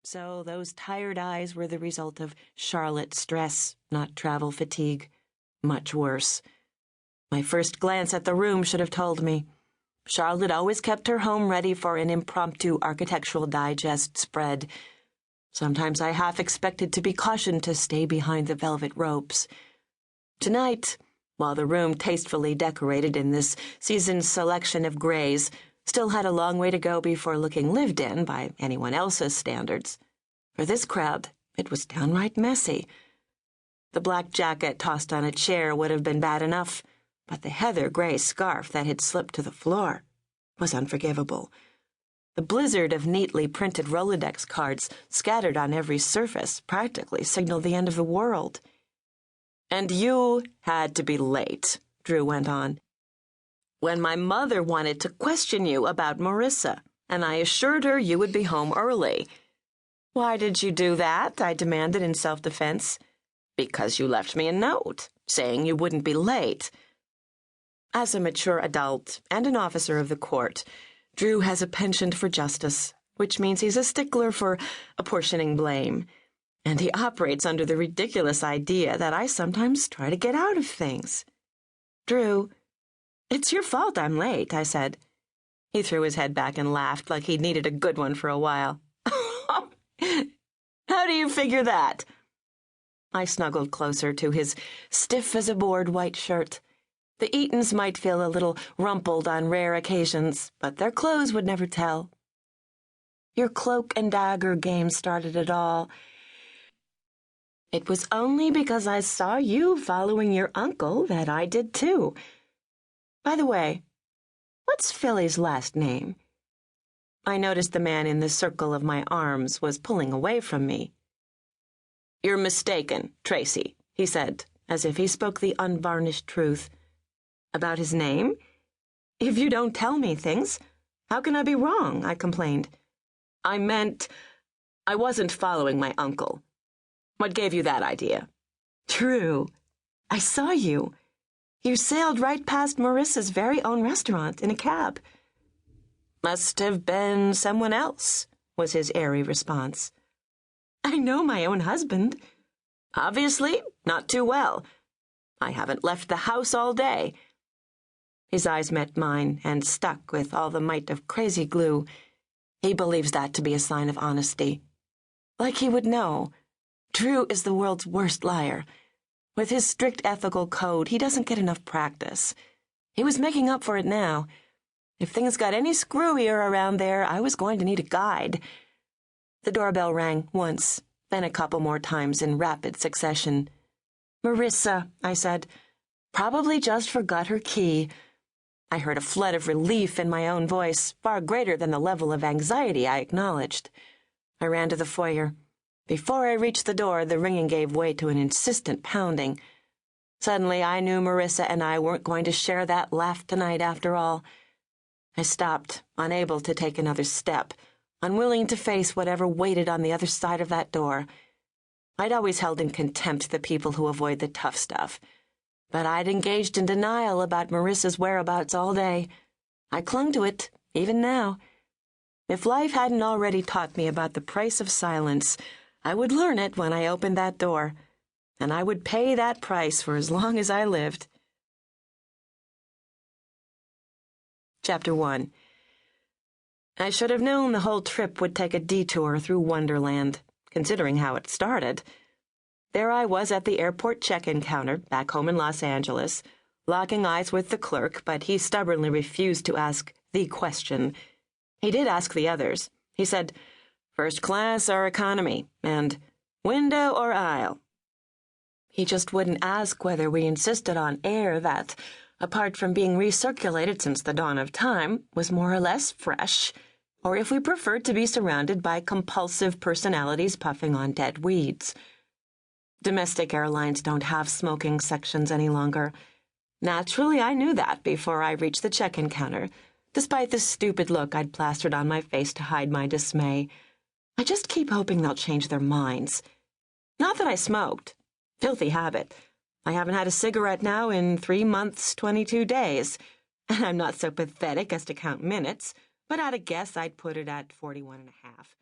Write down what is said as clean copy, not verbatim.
So those tired eyes were the result of Charlotte's stress, not travel fatigue. Much worse. My first glance at the room should have told me. Charlotte always kept her home ready for an impromptu Architectural Digest spread. Sometimes I half expected to be cautioned to stay behind the velvet ropes. Tonight, while the room tastefully decorated in this season's selection of grays still had a long way to go before looking lived in by anyone else's standards, for this crowd, it was downright messy. The black jacket tossed on a chair would have been bad enough, but the heather gray scarf that had slipped to the floor was unforgivable. The blizzard of neatly printed Rolodex cards scattered on every surface practically signaled the end of the world. "And you had to be late," Drew went on, "when my mother wanted to question you about Marissa, and I assured her you would be home early." "Why did you do that?" I demanded in self-defense. "Because you left me a note, saying you wouldn't be late." As a mature adult and an officer of the court, Drew has a penchant for justice, which means he's a stickler for apportioning blame. And he operates under the ridiculous idea that I sometimes try to get out of things. "Drew, it's your fault I'm late," I said. He threw his head back and laughed like he'd needed a good one for a while. "How do you figure that?" I snuggled closer to his stiff-as-a-board white shirt. The Eatons might feel a little rumpled on rare occasions, but their clothes would never tell. "Your cloak and dagger game started it all. It was only because I saw you following your uncle that I did too. By the way, what's Philly's last name?" I noticed the man in the circle of my arms was pulling away from me. "You're mistaken, Tracy," he said, as if he spoke the unvarnished truth. "About his name? If you don't tell me things, how can I be wrong?" I complained. "I meant I wasn't following my uncle. What gave you that idea?" "True. I saw you. You sailed right past Marissa's very own restaurant in a cab." "Must have been someone else," was his airy response. "I know my own husband." "Obviously, not too well. I haven't left the house all day." His eyes met mine and stuck with all the might of crazy glue. He believes that to be a sign of honesty. Like he would know. Drew is the world's worst liar. With his strict ethical code, he doesn't get enough practice. He was making up for it now. If things got any screwier around there, I was going to need a guide. The doorbell rang once, then a couple more times in rapid succession. "Marissa," I said. "Probably just forgot her key." I heard a flood of relief in my own voice, far greater than the level of anxiety I acknowledged. I ran to the foyer. Before I reached the door, the ringing gave way to an insistent pounding. Suddenly, I knew Marissa and I weren't going to share that laugh tonight after all. I stopped, unable to take another step, unwilling to face whatever waited on the other side of that door. I'd always held in contempt the people who avoid the tough stuff. But I'd engaged in denial about Marissa's whereabouts all day. I clung to it, even now. If life hadn't already taught me about the price of silence, I would learn it when I opened that door, and I would pay that price for as long as I lived. Chapter 1. I should have known the whole trip would take a detour through Wonderland, considering how it started. There I was at the airport check-in counter, back home in Los Angeles, locking eyes with the clerk, but he stubbornly refused to ask the question. He did ask the others. He said, "First class or economy?" and "Window or aisle?" He just wouldn't ask whether we insisted on air that, apart from being recirculated since the dawn of time, was more or less fresh, or if we preferred to be surrounded by compulsive personalities puffing on dead weeds. Domestic airlines don't have smoking sections any longer. Naturally, I knew that before I reached the check-in counter, despite the stupid look I'd plastered on my face to hide my dismay. I just keep hoping they'll change their minds. Not that I smoked. Filthy habit. I haven't had a cigarette now in 3 months, 22 days. And I'm not so pathetic as to count minutes, but at a guess I'd put it at 41 and a half.